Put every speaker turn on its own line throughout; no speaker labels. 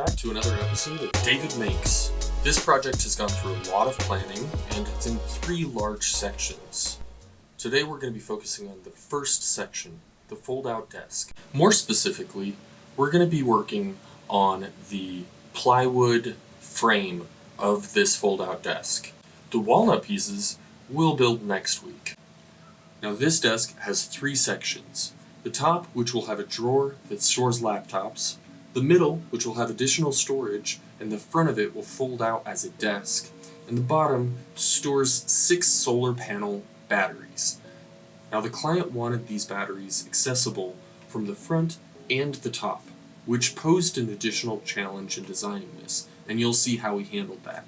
back to another episode of David Makes. This project has gone through a lot of planning, and it's in 3 large sections. Today we're going to be focusing on the first section, the fold-out desk. More specifically, we're going to be working on the plywood frame of this fold-out desk. The walnut pieces we'll build next week. Now this desk has 3 sections. The top, which will have a drawer that stores laptops, the middle, which will have additional storage, and the front of it will fold out as a desk, and the bottom stores 6 solar panel batteries. Now the client wanted these batteries accessible from the front and the top, which posed an additional challenge in designing this, and you'll see how we handled that.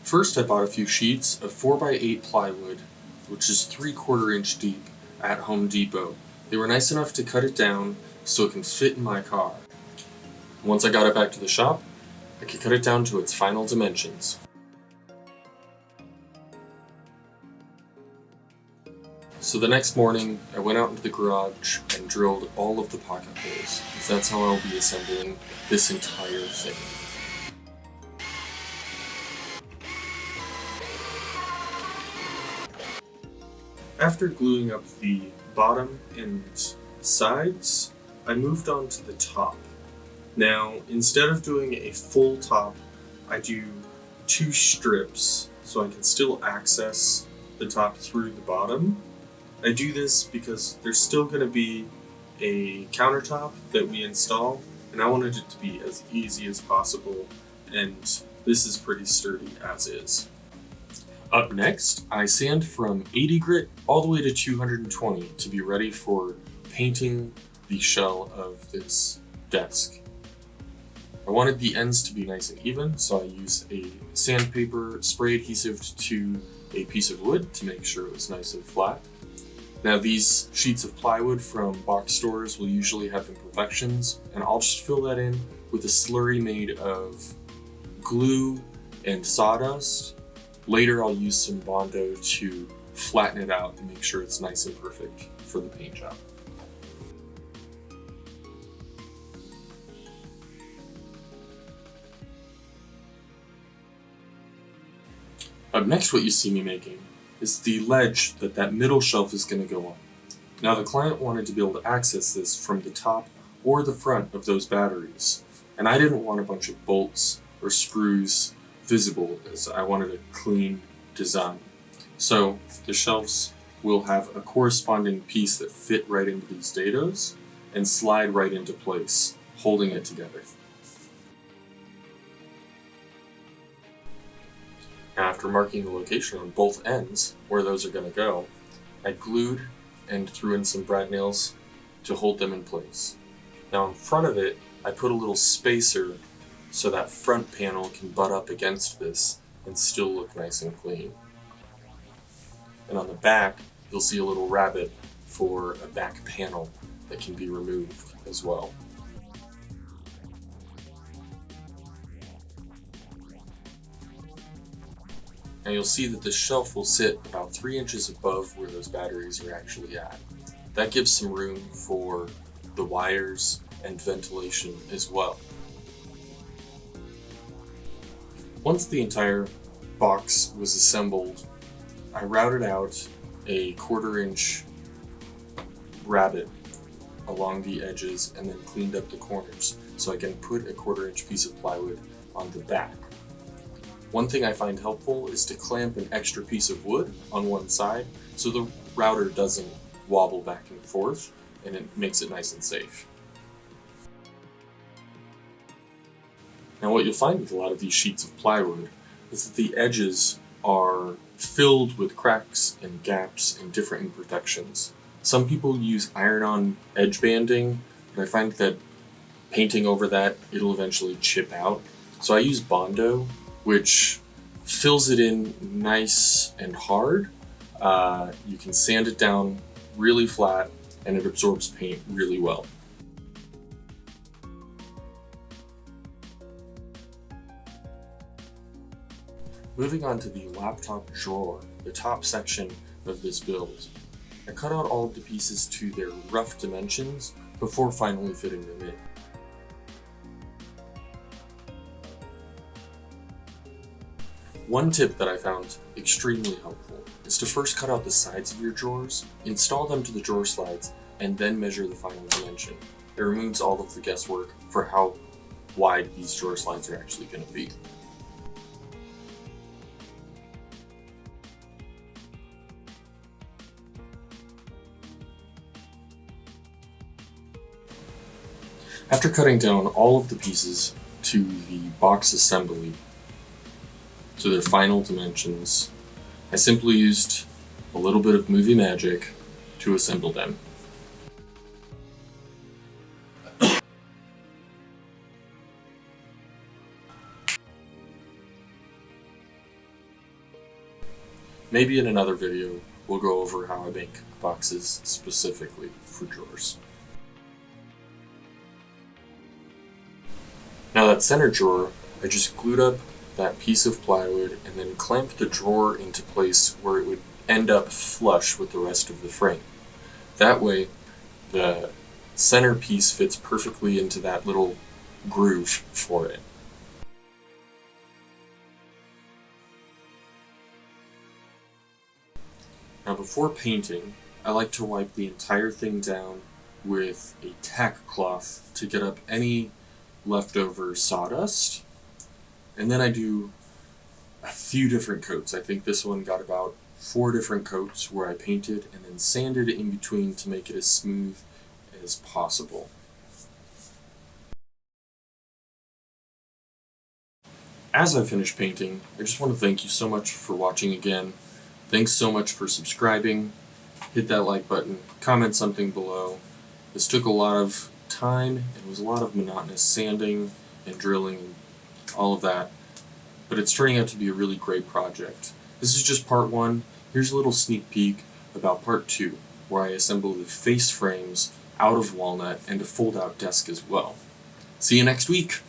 First, I bought a few sheets of 4x8 plywood, which is 3/4 inch deep, at Home Depot. They were nice enough to cut it down so it can fit in my car. Once I got it back to the shop, I could cut it down to its final dimensions. So the next morning, I went out into the garage and drilled all of the pocket holes, because that's how I'll be assembling this entire thing. After gluing up the bottom and sides, I moved on to the top. Now, instead of doing a full top, I do 2 strips so I can still access the top through the bottom. I do this because there's still going to be a countertop that we install, and I wanted it to be as easy as possible, and this is pretty sturdy as is. Up next, I sand from 80 grit all the way to 220 to be ready for painting the shell of this desk. I wanted the ends to be nice and even, so I used a sandpaper spray adhesive to a piece of wood to make sure it was nice and flat. Now these sheets of plywood from box stores will usually have imperfections, and I'll just fill that in with a slurry made of glue and sawdust. Later I'll use some Bondo to flatten it out and make sure it's nice and perfect for the paint job. Up next, what you see me making is the ledge that middle shelf is going to go on. Now the client wanted to be able to access this from the top or the front of those batteries, and I didn't want a bunch of bolts or screws visible, as I wanted a clean design. So the shelves will have a corresponding piece that fit right into these dados and slide right into place, holding it together. After marking the location on both ends where those are going to go, I glued and threw in some brad nails to hold them in place. Now in front of it, I put a little spacer so that front panel can butt up against this and still look nice and clean. And on the back, you'll see a little rabbet for a back panel that can be removed as well. Now you'll see that the shelf will sit about 3 inches above where those batteries are actually at. That gives some room for the wires and ventilation as well. Once the entire box was assembled, I routed out a 1/4 inch rabbet along the edges and then cleaned up the corners so I can put a 1/4 inch piece of plywood on the back. One thing I find helpful is to clamp an extra piece of wood on one side so the router doesn't wobble back and forth, and it makes it nice and safe. Now what you'll find with a lot of these sheets of plywood is that the edges are filled with cracks and gaps and different imperfections. Some people use iron-on edge banding, but I find that painting over that, it'll eventually chip out. So I use Bondo, which fills it in nice and hard. You can sand it down really flat, and it absorbs paint really well. Moving on to the laptop drawer, the top section of this build. I cut out all of the pieces to their rough dimensions before finally fitting them in. One tip that I found extremely helpful is to first cut out the sides of your drawers, install them to the drawer slides, and then measure the final dimension. It removes all of the guesswork for how wide these drawer slides are actually going to be. After cutting down all of the pieces to the box assembly, to their final dimensions, I simply used a little bit of movie magic to assemble them. Maybe in another video, we'll go over how I make boxes specifically for drawers. Now that center drawer, I just glued up that piece of plywood and then clamped the drawer into place where it would end up flush with the rest of the frame. That way, the center piece fits perfectly into that little groove for it. Now before painting, I like to wipe the entire thing down with a tack cloth to get up any leftover sawdust. And then I do a few different coats. I think this one got about 4 different coats where I painted and then sanded in between to make it as smooth as possible. As I finish painting, I just want to thank you so much for watching again. Thanks so much for subscribing. Hit that like button, comment something below. This took a lot of time, it was a lot of monotonous sanding and drilling and all of that, but it's turning out to be a really great project. This is just part 1. Here's a little sneak peek about part 2, where I assemble the face frames out of walnut and a fold-out desk as well. See you next week!